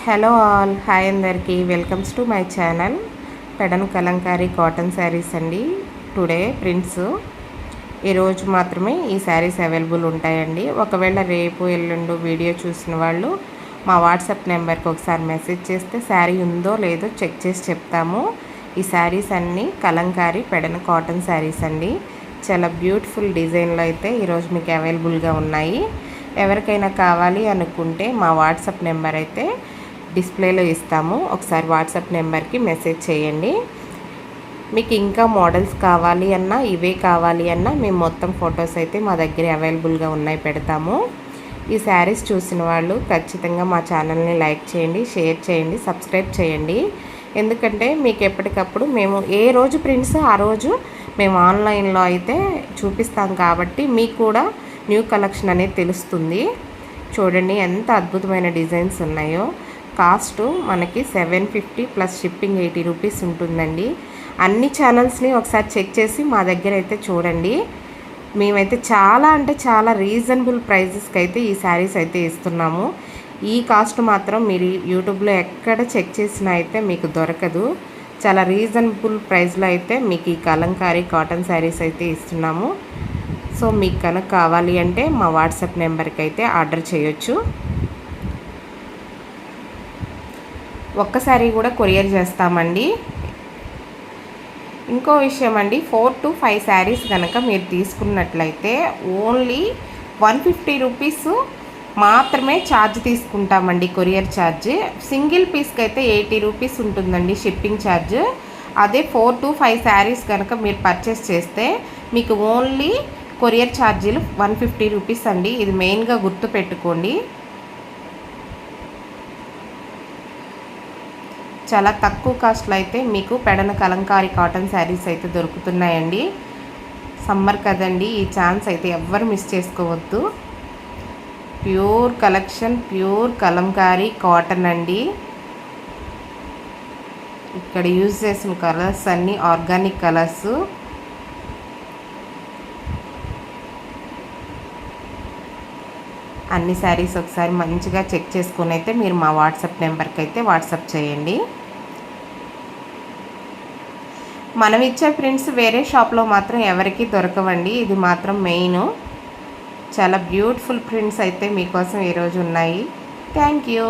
Hello all, hi అందరికీ, welcomes to my channel Pedana kalamkari cotton sarees అండి. Today prints ఈరోజు మాత్రమే ఈ శారీస్ అవైలబుల్ ఉంటాయండి. ఒకవేళ రేపు ఎల్లుండు వీడియో చూసిన వాళ్ళు మా వాట్సాప్ నెంబర్కి ఒకసారి మెసేజ్ చేస్తే శారీ ఉందో లేదో చెక్ చేసి చెప్తాము. ఈ శారీస్ అన్నీ కలంకారీ పెడన్ కాటన్ శారీస్ అండి. చాలా బ్యూటిఫుల్ డిజైన్లో అయితే ఈరోజు మీకు అవైలబుల్గా ఉన్నాయి. ఎవరికైనా కావాలి అనుకుంటే మా వాట్సాప్ నెంబర్ అయితే డిస్ప్లేలో ఇస్తాము. ఒకసారి వాట్సాప్ నెంబర్కి మెసేజ్ చేయండి. మీకు ఇంకా మోడల్స్ కావాలి అన్నా, ఇవే కావాలి అన్నా మేము మొత్తం ఫొటోస్ అయితే మా దగ్గర అవైలబుల్గా ఉన్నాయి, పెడతాము. ఈ శారీస్ చూసిన వాళ్ళు ఖచ్చితంగా మా ఛానల్ని లైక్ చేయండి, షేర్ చేయండి, సబ్స్క్రైబ్ చేయండి. ఎందుకంటే మీకు ఎప్పటికప్పుడు మేము ఏ రోజు ప్రింట్స్ ఆ రోజు మేము ఆన్లైన్లో అయితే చూపిస్తాం, కాబట్టి మీకు కూడా న్యూ కలెక్షన్ అనేది తెలుస్తుంది. చూడండి ఎంత అద్భుతమైన డిజైన్స్ ఉన్నాయో. కాస్ట్ మనకి 750 ప్లస్ షిప్పింగ్ 80 రూపీస్ ఉంటుందండి. అన్ని ఛానల్స్ని ఒకసారి చెక్ చేసి మా దగ్గర అయితే చూడండి. మేమైతే చాలా అంటే చాలా రీజనబుల్ ప్రైజెస్కి అయితే ఈ శారీస్ అయితే ఇస్తున్నాము. ఈ కాస్ట్ మాత్రం మీరు యూట్యూబ్లో ఎక్కడ చెక్ చేసినా అయితే మీకు దొరకదు. చాలా రీజనబుల్ ప్రైస్లో అయితే మీకు ఈ కలంకారీ కాటన్ శారీస్ అయితే ఇస్తున్నాము. సో మీకు కనుక కావాలి అంటే మా వాట్సాప్ నెంబర్కి అయితే ఆర్డర్ చేయొచ్చు. ఒక్కసారి కూడా కొరియర్ చేస్తామండి. ఇంకో విషయం అండి, 4 to 5 శారీస్ కనుక మీరు తీసుకున్నట్లయితే ఓన్లీ 150 రూపీస్ మాత్రమే ఛార్జ్ తీసుకుంటామండి, కొరియర్ ఛార్జ్. సింగిల్ పీస్కి అయితే 80 రూపీస్ ఉంటుందండి షిప్పింగ్ ఛార్జ్. అదే 4 to 5 శారీస్ కనుక మీరు పర్చేస్ చేస్తే మీకు ఓన్లీ కొరియర్ ఛార్జీలు 150 రూపీస్ అండి. ఇది మెయిన్గా గుర్తుపెట్టుకోండి. చాలా తక్కువ కాస్ట్లో అయితే మీకు పెడన కలంకారీ కాటన్ శారీస్ అయితే దొరుకుతున్నాయండి. సమ్మర్ కదండి, ఈ ఛాన్స్ అయితే ఎవ్వరు మిస్ చేసుకోవద్దు. Pure collection, pure Kalamkari cotton అండి. ఇక్కడ యూజ్ చేసిన కలర్స్ అన్నీ ఆర్గానిక్ కలర్స్. అన్ని శారీస్ ఒకసారి మంచిగా చెక్ చేసుకుని అయితే మీరు మా వాట్సాప్ నెంబర్కి అయితే వాట్సాప్ చేయండి. మనం ఇచ్చే ప్రింట్స్ వేరే షాప్లో మాత్రం ఎవరికి దొరకవండి. ఇది మాత్రం మెయిన్. చాలా బ్యూటిఫుల్ ప్రింట్స్ అయితే మీకోసం ఈరోజు ఉన్నాయి. Thank you.